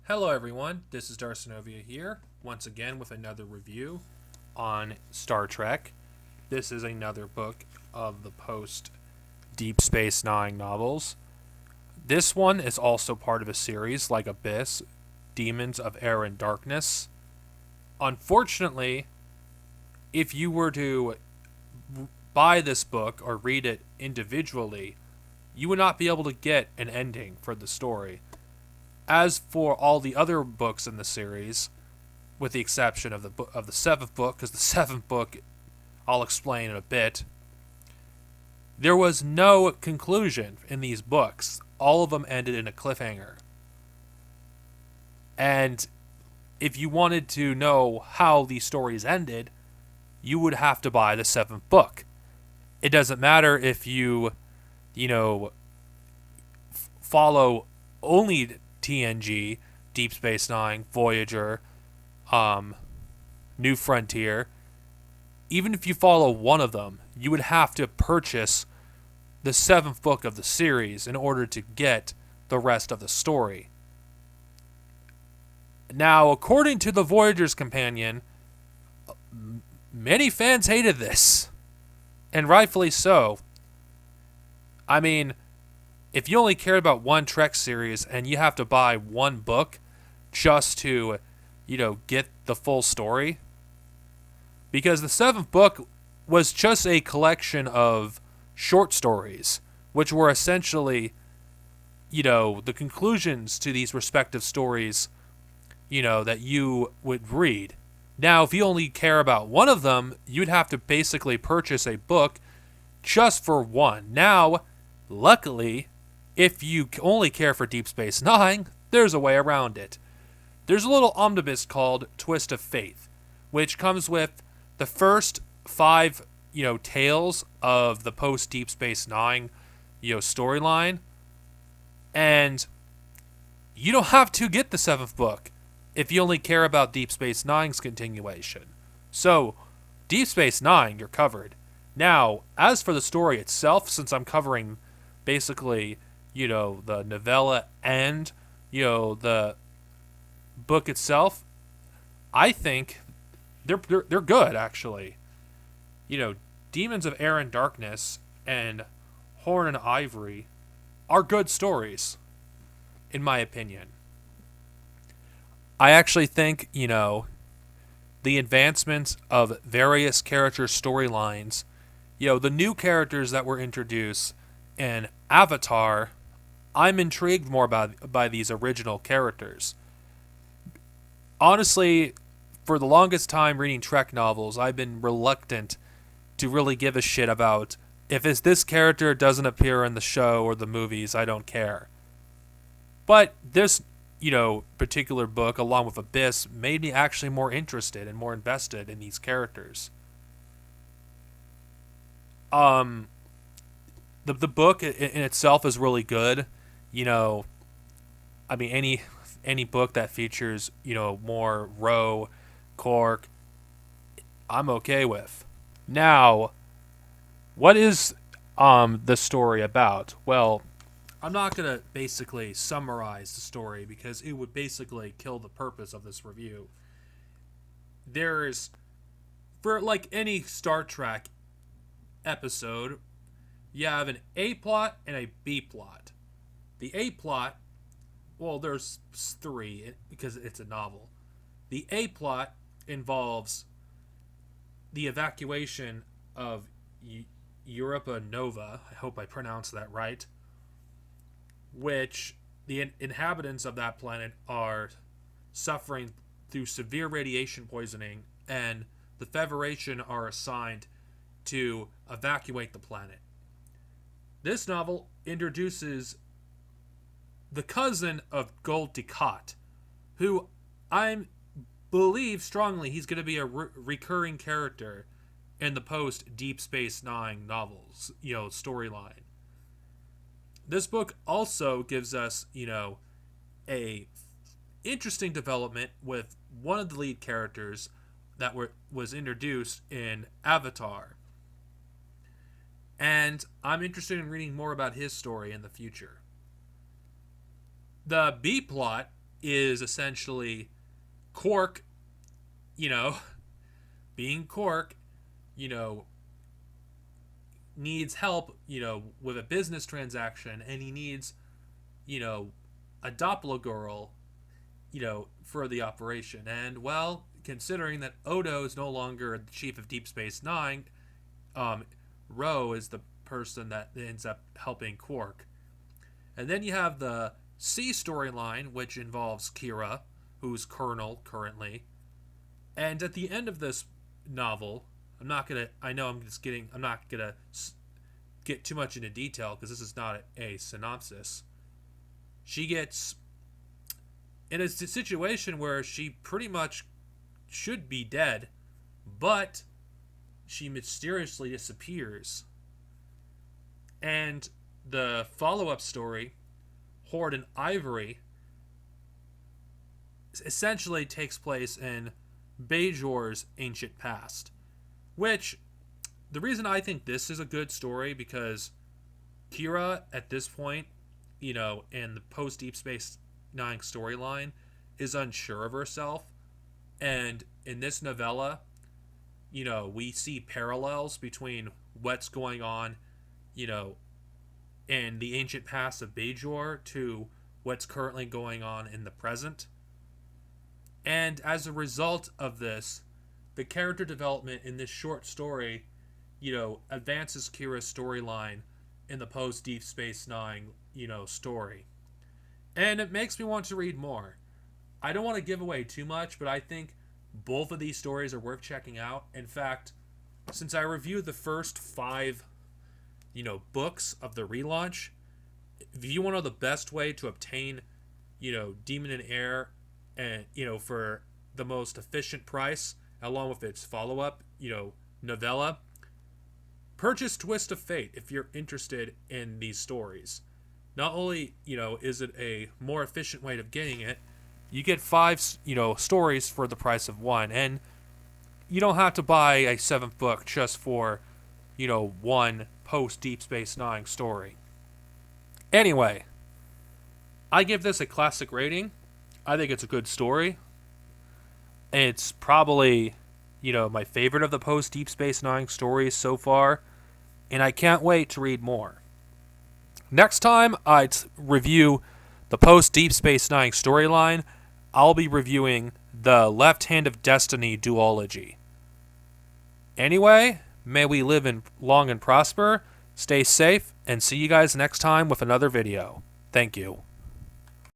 Hello, everyone. This is Darcinovia here, once again with another review on Star Trek. This is another book of the post Deep Space Nine novels. This one is also part of a series like Abyss, Demons of Air and Darkness. Unfortunately, if you were to buy this book or read it individually, you would not be able to get an ending for the story. As for all the other books in the series, with the exception of the seventh book, because the seventh book I'll explain in a bit, there was no conclusion in these books. All of them ended in a cliffhanger. And if you wanted to know how these stories ended, you would have to buy the seventh book. It doesn't matter if you know, follow only TNG, Deep Space Nine, Voyager, New Frontier. Even if you follow one of them, you would have to purchase the seventh book of the series in order to get the rest of the story. Now, according to the Voyager's companion, many fans hated this, and rightfully so. I mean, if you only care about one Trek series and you have to buy one book just to, get the full story, because the seventh book was just a collection of short stories, which were essentially, the conclusions to these respective stories, that you would read. Now, if you only care about one of them, you'd have to basically purchase a book just for one. Now, luckily, if you only care for Deep Space Nine, there's a way around it. There's a little omnibus called Twist of Faith, which comes with the first five, tales of the post Deep Space Nine, storyline, and you don't have to get the seventh book if you only care about Deep Space Nine's continuation. So, Deep Space Nine, you're covered. Now, as for the story itself, since I'm covering basically, the novella and, the book itself, I think they're good, actually. Demons of Air and Darkness and Horn and Ivory are good stories, in my opinion. I actually think, the advancements of various character storylines, the new characters that were introduced in Avatar, I'm intrigued more by these original characters. Honestly, for the longest time reading Trek novels, I've been reluctant to really give a shit about if this character doesn't appear in the show or the movies, I don't care. But this, particular book, along with Abyss, made me actually more interested and more invested in these characters. Um, the book in itself is really good. I mean, any book that features, more Ro, Quark, I'm okay with. Now, what is the story about? Well, I'm not going to basically summarize the story because it would basically kill the purpose of this review. There's, for like any Star Trek episode, you have an A plot and a B plot. The A plot, well, there's three because it's a novel. The A plot involves the evacuation of Europa Nova. I hope I pronounced that right. Which the inhabitants of that planet are suffering through severe radiation poisoning, and the Federation are assigned to evacuate the planet. This novel introduces the cousin of Gold Dukat, who I believe strongly he's going to be a recurring character in the post Deep Space Nine novels, storyline. This book also gives us, a interesting development with one of the lead characters that was introduced in Avatar. And I'm interested in reading more about his story in the future. The B plot is essentially Quark, you know, being Quark, you know, needs help, you know, with a business transaction, and he needs, you know, a doppelganger, you know, for the operation. And, well, considering that Odo is no longer the chief of Deep Space Nine, Ro is the person that ends up helping Quark. And then you have the C storyline, which involves Kira, who's Colonel currently. And at the end of this novel, I'm not gonna get too much into detail because this is not a synopsis. She gets in a situation where she pretty much should be dead, but she mysteriously disappears. And the follow-up story, Horde and Ivory, essentially takes place in Bajor's ancient past. Which, the reason I think this is a good story, because Kira, at this point, you know, in the post-Deep Space Nine storyline, is unsure of herself. And in this novella, you know, we see parallels between what's going on, you know, in the ancient past of Bajor to what's currently going on in the present. And as a result of this, the character development in this short story, you know, advances Kira's storyline in the post Deep Space Nine, you know, story. And it makes me want to read more. I don't want to give away too much, but I think both of these stories are worth checking out. In fact, since I reviewed the first 5, you know, books of the relaunch, if you want to know the best way to obtain, you know, Demon and Air, and, you know, for the most efficient price, along with its follow-up, you know, novella, purchase Twist of Fate if you're interested in these stories. Not only, you know, is it a more efficient way of getting it, you get 5, you know, stories for the price of 1, and you don't have to buy a 7th book just for, you know, 1 post Deep Space Nine story. Anyway, I give this a classic rating. I think it's a good story. It's probably, you know, my favorite of the post Deep Space Nine stories so far, and I can't wait to read more. Next time I review the post Deep Space Nine storyline, I'll be reviewing the Left Hand of Destiny duology. Anyway, may we live in long and prosper, stay safe, and see you guys next time with another video. Thank you.